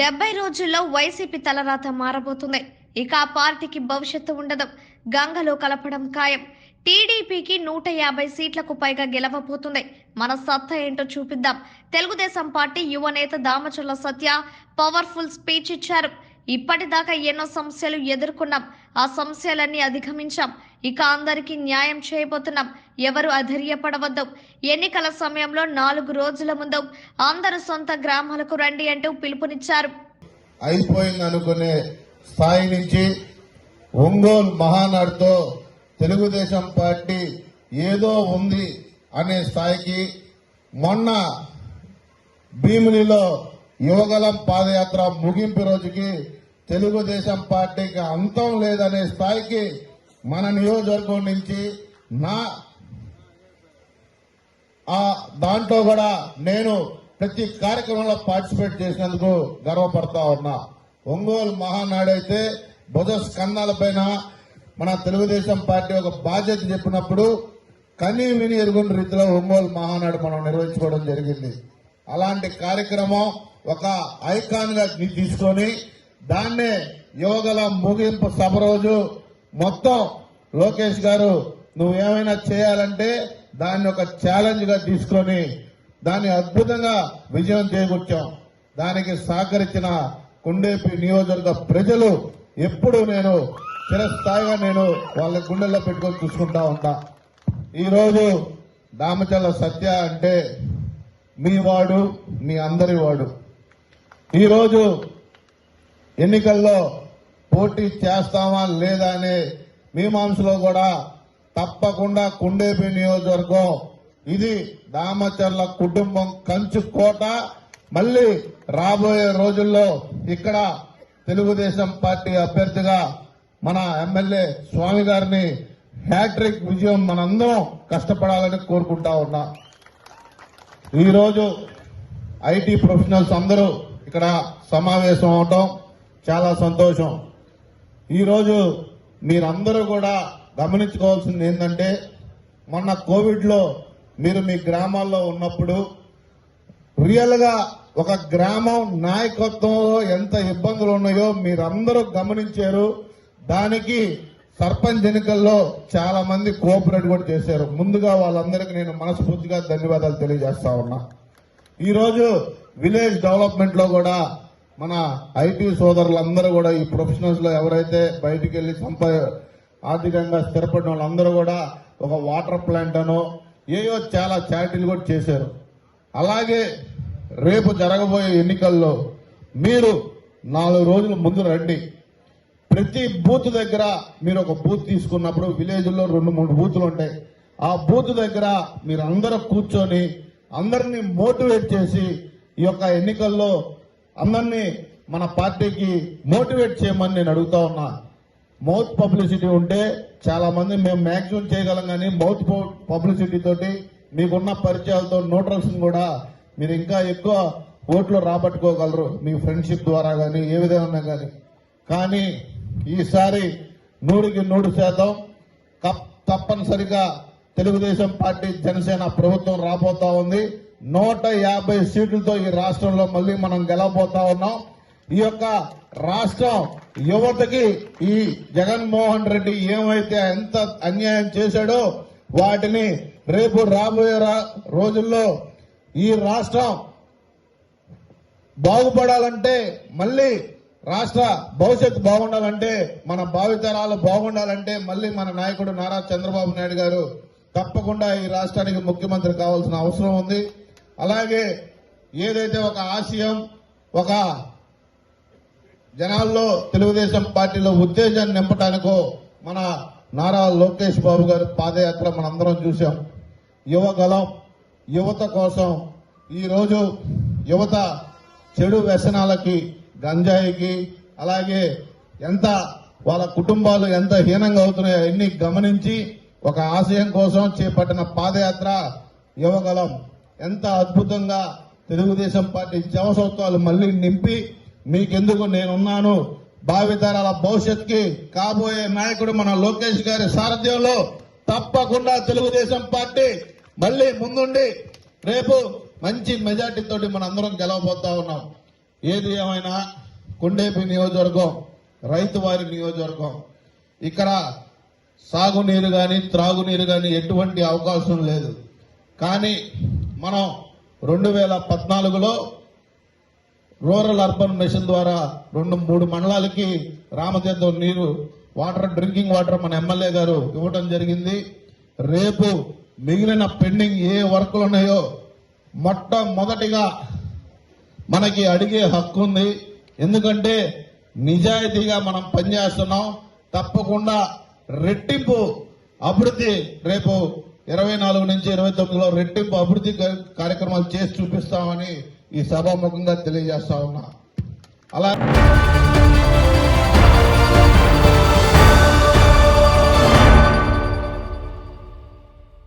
70 రోజుల్లో వైసీపీ తలరాత మారబోతుంది. ఇక ఆ పార్టీకి భవిష్యత్తు ఉండదు. గంగలో కలపడం ఖాయం. టీడీపీకి 150 సీట్లకు పైగా గెలవబోతుంది. మన సత్తా ఏంటో చూపిద్దాం. తెలుగుదేశం పార్టీ యువ నేత దామచర్ల సత్య పవర్ఫుల్ స్పీచ్ ఇచ్చారు. ఇప్పటిదాకా ఎన్నో సమస్యలు ఎదుర్కొన్నాం. ఆ సమస్యలన్నీ అధిగమించాం. ఇక అందరికీ న్యాయం చేయబోతున్నాం. ఎవరు అధైర్యపడవద్దు. ఎన్నికల సమయంలో 4 రోజుల ముందు అందరూ సొంత గ్రామాలకు రండి అంటూ పిలుపునిచ్చారు. అయిపోయింది అనుకునే స్థాయి నుంచి ఒంగోలు మహానాడుతో తెలుగుదేశం పార్టీ ఏదో ఉంది అనే స్థాయికి, మొన్న భీమిలిలో యువగలం పాదయాత్ర ముగింపు రోజుకి తెలుగుదేశం పార్టీకి అంతం లేదనే స్థాయికి మన నియోజకవర్గం నుంచి దాంట్లో కూడా నేను ప్రతి కార్యక్రమంలో పార్టిసిపేట్ చేసినందుకు గర్వపడతా ఉన్నా. ఒంగోలు మహానాడైతే భుజ స్కంధాలపైన మన తెలుగుదేశం పార్టీ ఒక బాధ్యత చెప్పినప్పుడు కనీ విని ఎరుగుని రీతిలో ఒంగోలు మహానాడు మనం నిర్వహించుకోవడం జరిగింది. అలాంటి కార్యక్రమం ఒక ఐకాన్ గా తీసుకొని దాన్నే యువగల ముగింపు సభ రోజు మొత్తం లోకేష్ గారు నువ్వేమైనా చేయాలంటే దాన్ని ఒక ఛాలెంజ్ గా తీసుకొని దాన్ని అద్భుతంగా విజయం చేకూర్చాం. దానికి సహకరించిన కుండేపి నియోజకవర్గ ప్రజలు ఎప్పుడు నేను చిరస్థాయిగా నేను వాళ్ళ గుండెల్లో పెట్టుకొని చూసుకుంటా ఉంటా. ఈరోజు దామచర్ల సత్య అంటే మీ వాడు, మీ అందరి వాడు. ఈరోజు ఎన్నికల్లో పోటీ చేస్తామా లేదా అనే మీమాంసలో కూడా తప్పకుండా కుండేపి నియోజకవర్గం ఇది దామచర్ల కుటుంబం కంచు కోట. మళ్లీ రాబోయే రోజుల్లో ఇక్కడ తెలుగుదేశం పార్టీ అభ్యర్థిగా మన ఎమ్మెల్యే స్వామి గారిని హ్యాట్రిక్ విజయం మనందరం కష్టపడాలని కోరుకుంటా ఉన్నా. ఈరోజు ఐటీ ప్రొఫెషనల్స్ అందరూ ఇక్కడ సమావేశం అవటం చాలా సంతోషం. ఈరోజు మీరందరూ కూడా గమనించుకోవాల్సింది ఏంటంటే, మొన్న కోవిడ్ లో మీరు మీ గ్రామాల్లో ఉన్నప్పుడు రియల్ గా ఒక గ్రామం నాయకత్వంలో ఎంత ఇబ్బందులు ఉన్నాయో మీరందరూ గమనించారు. దానికి సర్పంచ్ ఎన్నికల్లో చాలా మంది కోఆపరేట్ కూడా చేశారు. ముందుగా వాళ్ళందరికీ నేను మనస్ఫూర్తిగా ధన్యవాదాలు తెలియజేస్తా ఉన్నా. ఈరోజు విలేజ్ డెవలప్మెంట్ లో కూడా మన ఐటీ సోదరులందరూ కూడా ఈ ప్రొఫెషనల్స్ లో ఎవరైతే బయటికి వెళ్లి ఆర్థికంగా స్థిరపడిన వాళ్ళందరూ కూడా ఒక వాటర్ ప్లాంట్ అనో ఏయో చాలా చారిటీలు కూడా చేశారు. అలాగే రేపు జరగబోయే ఎన్నికల్లో మీరు 4 రోజుల ముందు రండి. ప్రతి బూత్ దగ్గర మీరు ఒక బూత్ తీసుకున్నప్పుడు విలేజ్ లో 2-3 బూతులు ఉంటాయి. ఆ బూత్ దగ్గర మీరు అందరూ కూర్చొని అందరినీ మోటివేట్ చేసి ఈ యొక్క ఎన్నికల్లో అందరినీ మన పార్టీకి మోటివేట్ చేయమని నేను అడుగుతా ఉన్నా. మౌత్ పబ్లిసిటీ ఉంటే చాలా మంది మేము మ్యాక్సిమం చేయగలం, కానీ మౌత్ పబ్లిసిటీ తోటి మీకున్న పరిచయాలతో న్యూట్రల్స్ కూడా మీరు ఇంకా ఎక్కువ ఓట్లు రాబట్టుకోగలరు, మీ ఫ్రెండ్షిప్ ద్వారా కానీ ఏ విధంగా కానీ ఈసారి 100% తప్పనిసరిగా తెలుగుదేశం పార్టీ జనసేన ప్రభుత్వం రాబోతా ఉంది. 150 సీట్లతో ఈ రాష్ట్రంలో మళ్లీ మనం గెలవబోతా ఉన్నాం. ఈ యొక్క రాష్ట్రం యువతకి ఈ జగన్మోహన్ రెడ్డి ఏమైతే ఎంత అన్యాయం చేశాడో వాటిని రేపు రాబోయే రోజుల్లో ఈ రాష్ట్రం బాగుపడాలంటే, మళ్లీ రాష్ట్ర భవిష్యత్తు బాగుండాలంటే, మన భావితరాలు బాగుండాలంటే మళ్లీ మన నాయకుడు నారా చంద్రబాబు నాయుడు గారు తప్పకుండా ఈ రాష్ట్రానికి ముఖ్యమంత్రి కావాల్సిన అవసరం ఉంది. అలాగే ఏదైతే ఒక ఆశయం, ఒక జనాల్లో తెలుగుదేశం పార్టీలో ఉత్తేజాన్ని నింపడానికో మన నారా లోకేష్ బాబు గారి పాదయాత్ర మనందరం చూశాం. యువగలం, యువత కోసం ఈరోజు యువత చెడు వ్యసనాలకి, గంజాయికి, అలాగే ఎంత వాళ్ళ కుటుంబాలు ఎంత హీనంగా అవుతున్నాయో అన్ని గమనించి ఒక ఆశయం కోసం చేపట్టిన పాదయాత్ర యువగలం ఎంత అద్భుతంగా తెలుగుదేశం పార్టీ జవసత్వాలు మళ్లీ నింపి మీకెందుకు నేనున్నాను, భావితరాల భవిష్యత్తుకి కాబోయే నాయకుడు మన లోకేష్ గారి సారథ్యంలో తప్పకుండా తెలుగుదేశం పార్టీ మళ్లీ ముందుండి రేపు మంచి మెజార్టీ తోటి మన అందరం గెలవబోతా ఉన్నాం. ఏది ఏమైనా కొండేపి నియోజకవర్గం రైతువారి నియోజకవర్గం. ఇక్కడ సాగునీరు కానీ త్రాగునీరు కానీ ఎటువంటి అవకాశం లేదు. కానీ మనం 2014లో రూరల్ అర్బన్ మిషన్ ద్వారా 2-3 మండలాలకి రామతీర్థం నీరు డ్రింకింగ్ వాటర్ మన ఎమ్మెల్యే గారు ఇవ్వడం జరిగింది. రేపు మిగిలిన పెండింగ్ ఏ వర్కులు ఉన్నాయో మొట్టమొదటిగా మనకి అడిగే హక్కు ఉంది. ఎందుకంటే నిజాయితీగా మనం పనిచేస్తున్నాం. తప్పకుండా రెట్టింపు అభివృద్ధి రేపు 24 నుంచి 29లో రెట్టింపు అభివృద్ధి కార్యక్రమాలు చేసి చూపిస్తామని ఈ సభాముఖంగా తెలియజేస్తా ఉన్నా. అలా